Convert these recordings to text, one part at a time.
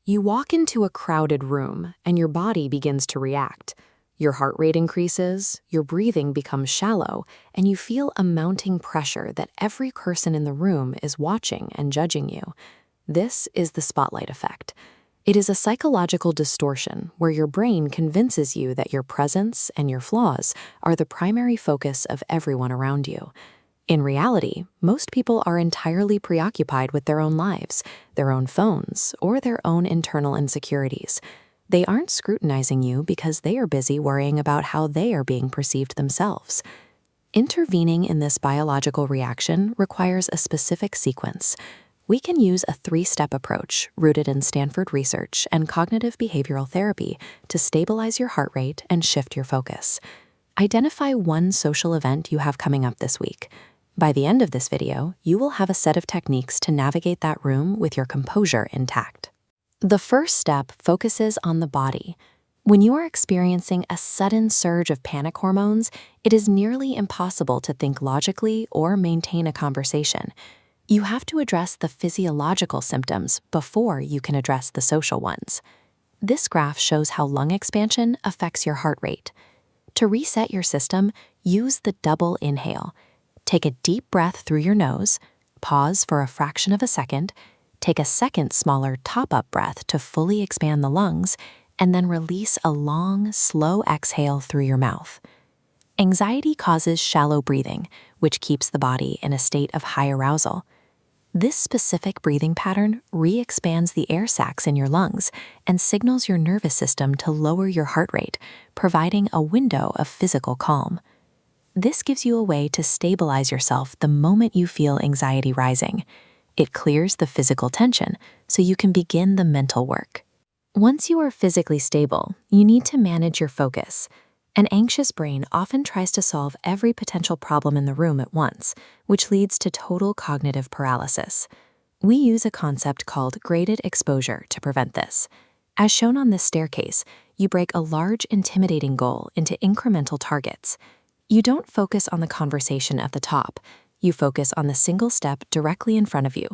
You walk into a crowded room and your body begins to react. Your heart rate increases, your breathing becomes shallow, and you feel a mounting pressure that every person in the room is watching and judging you. This is the spotlight effect. It is a psychological distortion where your brain convinces you that your presence and your flaws are the primary focus of everyone around you. In reality, most people are entirely preoccupied with their own lives, their own phones, or their own internal insecurities. They aren't scrutinizing you because they are busy worrying about how they are being perceived themselves. Intervening in this biological reaction requires a specific sequence. We can use a 3-step approach rooted in Stanford research and cognitive behavioral therapy to stabilize your heart rate and shift your focus. Identify one social event you have coming up this week. By the end of this video, you will have a set of techniques to navigate that room with your composure intact. The first step focuses on the body. When you are experiencing a sudden surge of panic hormones, it is nearly impossible to think logically or maintain a conversation. You have to address the physiological symptoms before you can address the social ones. This graph shows how lung expansion affects your heart rate. To reset your system, use the double inhale. Take a deep breath through your nose, pause for a fraction of a second, take a second smaller top-up breath to fully expand the lungs, and then release a long, slow exhale through your mouth. Anxiety causes shallow breathing, which keeps the body in a state of high arousal. This specific breathing pattern re-expands the air sacs in your lungs and signals your nervous system to lower your heart rate, providing a window of physical calm. This gives you a way to stabilize yourself the moment you feel anxiety rising. It clears the physical tension so you can begin the mental work. Once you are physically stable, you need to manage your focus. An anxious brain often tries to solve every potential problem in the room at once, which leads to total cognitive paralysis. We use a concept called graded exposure to prevent this. As shown on this staircase, you break a large, intimidating goal into incremental targets. You don't focus on the conversation at the top. You focus on the single step directly in front of you.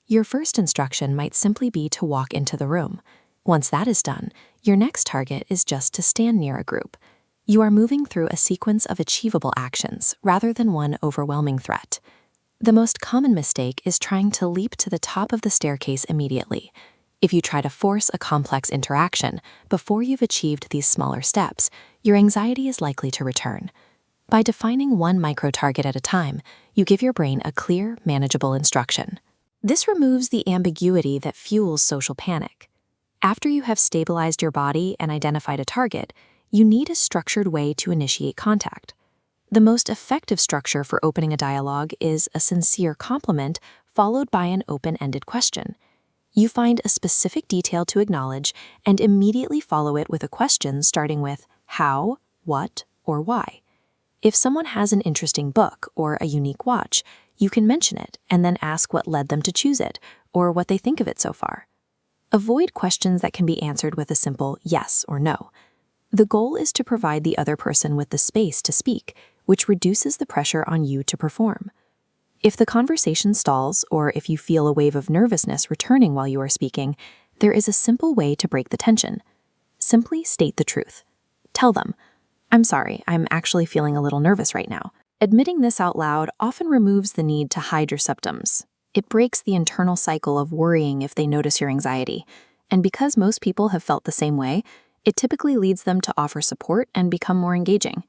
Your first instruction might simply be to walk into the room. Once that is done, your next target is just to stand near a group. You are moving through a sequence of achievable actions rather than one overwhelming threat. The most common mistake is trying to leap to the top of the staircase immediately. If you try to force a complex interaction before you've achieved these smaller steps, your anxiety is likely to return. By defining one micro-target at a time, you give your brain a clear, manageable instruction. This removes the ambiguity that fuels social panic. After you have stabilized your body and identified a target, you need a structured way to initiate contact. The most effective structure for opening a dialogue is a sincere compliment followed by an open-ended question. You find a specific detail to acknowledge and immediately follow it with a question starting with how, what, or why. If someone has an interesting book or a unique watch, you can mention it and then ask what led them to choose it or what they think of it so far. Avoid questions that can be answered with a simple yes or no. The goal is to provide the other person with the space to speak, which reduces the pressure on you to perform. If the conversation stalls or if you feel a wave of nervousness returning while you are speaking, there is a simple way to break the tension. Simply state the truth. Tell them, "I'm sorry, I'm actually feeling a little nervous right now." Admitting this out loud often removes the need to hide your symptoms. It breaks the internal cycle of worrying if they notice your anxiety. And because most people have felt the same way, it typically leads them to offer support and become more engaging.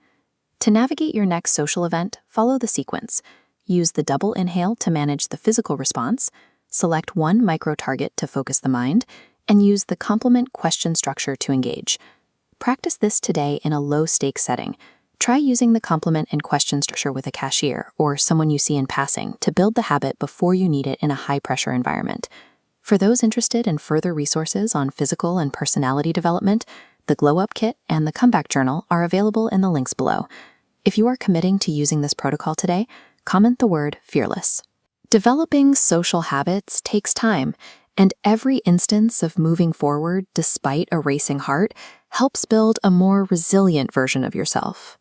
To navigate your next social event, follow the sequence. Use the double inhale to manage the physical response, select one micro-target to focus the mind, and use the complement question structure to engage. Practice this today in a low-stakes setting. Try using the complement and question structure with a cashier or someone you see in passing to build the habit before you need it in a high-pressure environment. For those interested in further resources on physical and personality development, the Glow Up Kit and the Comeback Journal are available in the links below. If you are committing to using this protocol today, comment the word fearless. Developing social habits takes time, and every instance of moving forward despite a racing heart helps build a more resilient version of yourself.